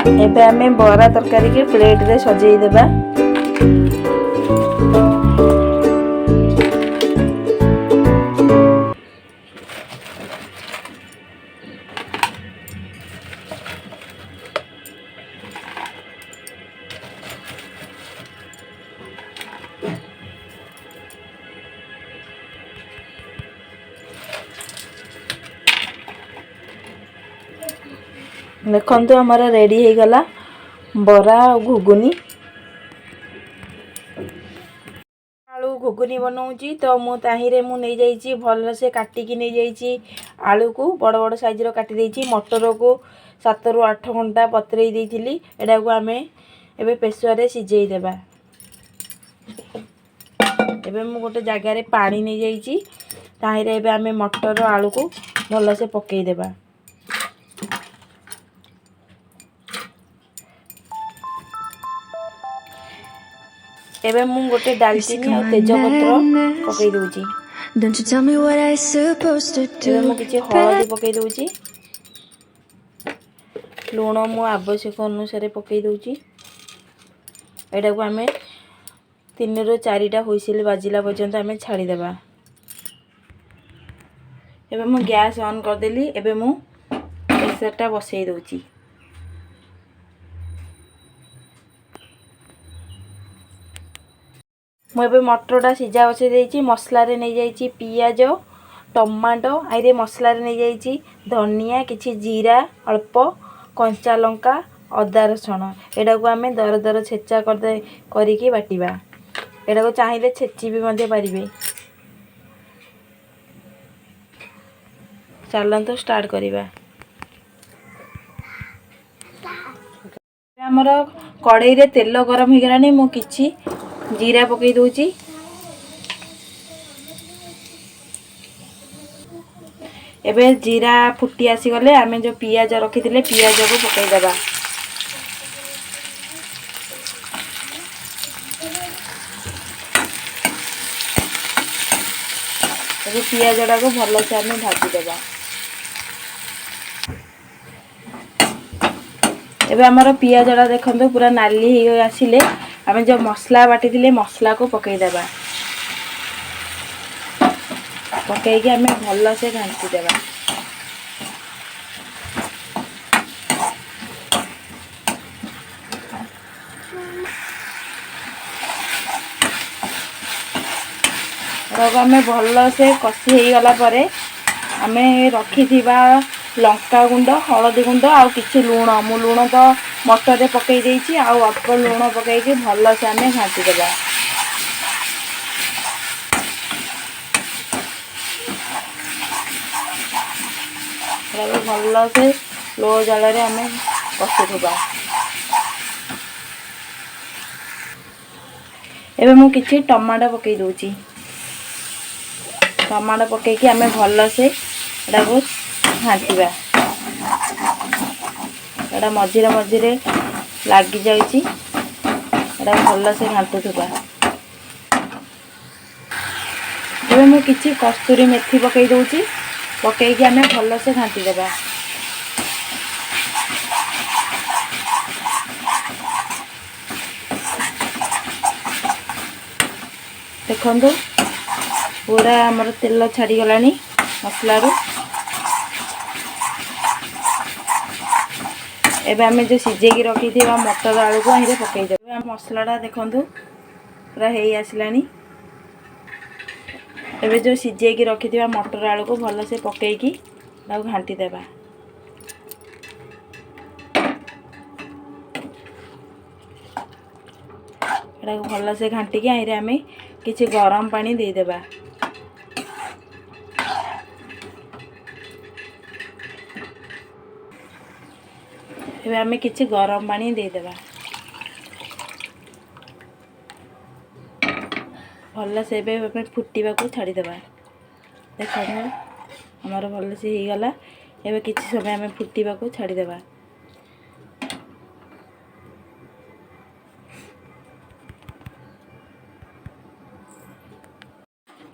एबे आमे बरा तरकारी के प्लेट रे सजेई देबा। देखो हमारा रेडी हो गला बरा और घुगुनी। आलू घुगुनी बनाऊँगी तो मु ताहिरे मु नहीं जाइए भल से काटिकी नहीं जाइए। आलू को बड़ बड़ साइज रो काटी देइछि। मटर को 7 ରୁ 8 घंटा पतरेई देइथिली। एडा को आमे एबे प्रेशर रे सिझेई देबा। एबे मु गोटे जगह रे पानी नहीं जाइए ताहिरे एबे आमे मटर और आलू को भल से पकेई देबा। एबे मु गोटे दालचीनी और तेजपत्र पकई दूची। एबे मु किछि हळदी पकई दूची। लूण मु आवश्यक अनुसार पकई दूची। एडा को हमें 3 ରୁ 4टा हुइसिल बाजिला पर्यंत हमें छाड़ी देबा। एबे मु गैस ऑन कर देली। एबे मु प्रेशरटा बसई दूची। मु एबे मटरटा सिझा बसई देइछि। मसला रे नहीं जाइछि पियाज टमाटो आइरे मसला रे नहीं जाइछि धनिया किछि जीरा अल्प कंचा लंका अदा रसुण। एडा को आमे दर दर छेचा करिकी बाटिबा। एडा को चाहिए छेची भी मध्य पारिबे। चलंतु स्टार्ट करिबा। हमर कढ़ई रे तेल गरम हो गलानी। मु किछि जीरा पकई दूची। एबे जीरा फुटी आसी गले आमे जो पियाज रखिथिले पियाज को पकई देबा। एबे पियाज को भल से आमे भाजी देबा। एबे हमर पियाज देखंतु पूरा नाली हो आसिले आमे जो मसला बाटी थिले मसला को पकई देबा। पकई के आमे भल से घांटी देबा। आमे भल से कसी हो गला परे आमे रखी थिबा लंका गुंड हळदी गुंड आ किछि लूण मु लूण तो मटर रे पकई देइछि आ अल्प लूण पकई के भल से आमे घांटी देबा। भल से लो जाल रे आमे कसी थिबा। एबे मु किछि टमाटो पकई दोछि। टमाटो पकई के आमे भल से एडा को घांटीबा। एडा मझिरे मझिरे लागी जाइछि। एडा भल से घांटुथबा। एबे मु किछि कस्तूरी मेथी पकई दोछि। पकई के आमे भल से घांटी देबा। देखंतु पूरा हमर तेल छाड़ी गलानी मसला रू। एबे आमे जो सिझे की रखी थिबा मटर आलू को आहिरे पकई देबा। हम मसलाटा देखंतु पूरा हेई आसिलानी। एबे जो सिझे की रखी थिबा मटर आलू को भल से पकई की ताऊ घांटी देबा। एडा को भल से घांटी के आहिरे आमे किछि गरम पानी दे देबा। एबे आमे किछि गरम पानी दे देबा। भल से एबे आमे फुटीबा को छाड़ी देबा। देखो हमर भल से ही गला। एबे किछि समय आमे फुटीबा को छाड़ी देबा।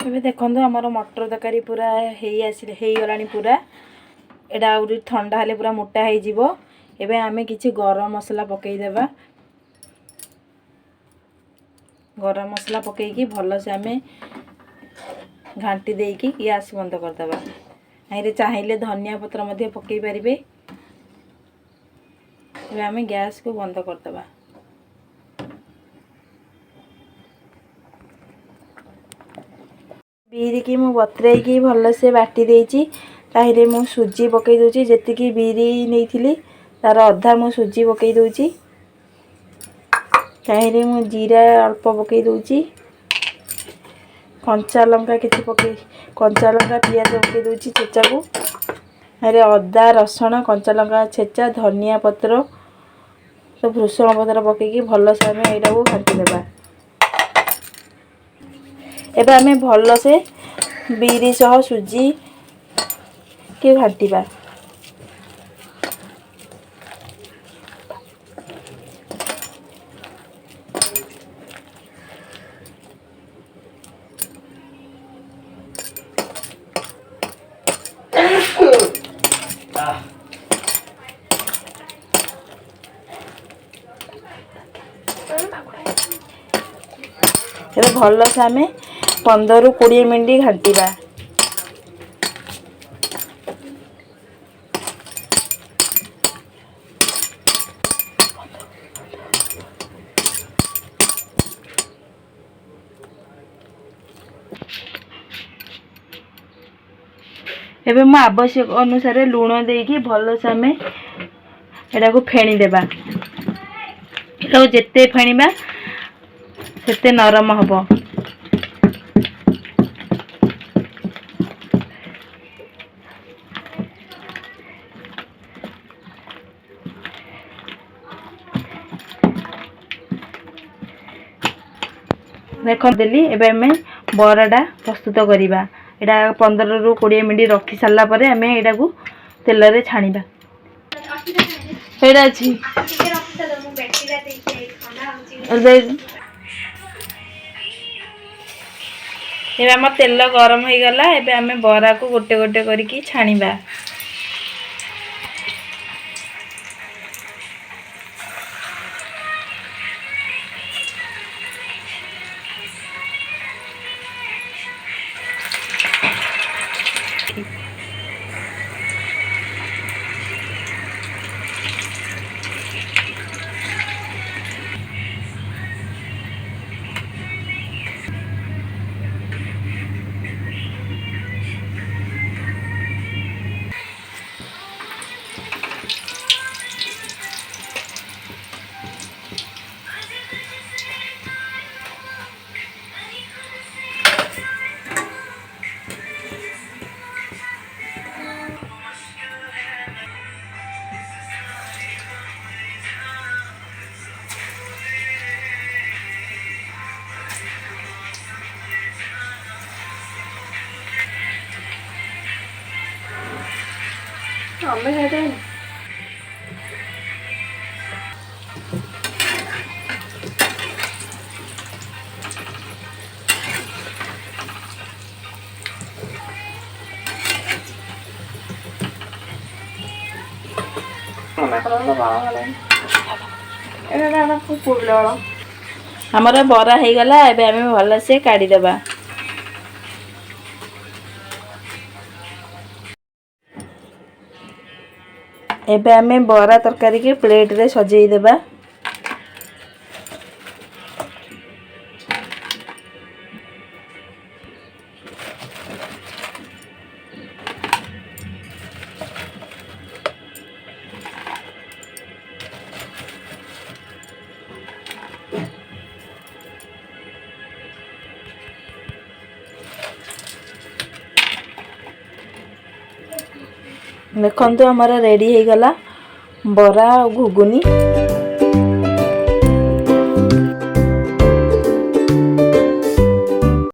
एबे देखंतु हमर मटर तरकारी पूरा हेई गलानी पूरा। एडा आउरी ठंडा हेले पूरा मोटा हेई जिवो। एबे आमे किछि गरम मसला पकईदेबा। गरम मसला पकईकी भल से आमे घांटी देकी गैस बंद करदेबा। आइरे चाहिए धनिया पत्र मध्य पकई पारिबे। एबे आमे गैस को बंद करदेबा। बीरी की मु बतरेई की भल से बाटी देइची। ताहिरे मु सुजी पकई दोची। जेतिकी बीरी नेइथिली तार अधा मु सुजी पकई दोची। ताहिरे मु जीरा अल्प पकई दोची। कंचा लंका किछि पकई कंचा लंका पियाज पकई दोची छेचा को। अरे अदा रसुण कंचा लंका छेचा धनिया पत्र तो भृषण पत्र पकईकी भल से आमे एटा को घांटी देबा। एबे आमे भल से बीरी सह सुजी के घांटीबा। एबे भल से आमे 15 ରୁ 20 मिनिट घांटीबा। एबे मु आवश्यक अनुसार लूण देकी भल से आमे एटा को फेणी देबा। एटा को जेते फेणीबा सेते नरम हबो। देख देली एबे हमें बराटा प्रस्तुत करिबा। एटा 15 ରୁ 20 मिनिट रखी सारला परे हमें एटा को तेल रे छाणीबा। एटा अछि एबे हम तेल गरम हो गला। एबे हमें बरा को गोटे गोटे करके छाणीबा। हमें खाते हैं हमारा बरा हो गला। एबे हमें भल से काढ़ी देबा। एबे हमें बरा तरकारी के प्लेट रे सजेई देबा। देखो हमारा रेडी हो गला बरा और घुगुनी।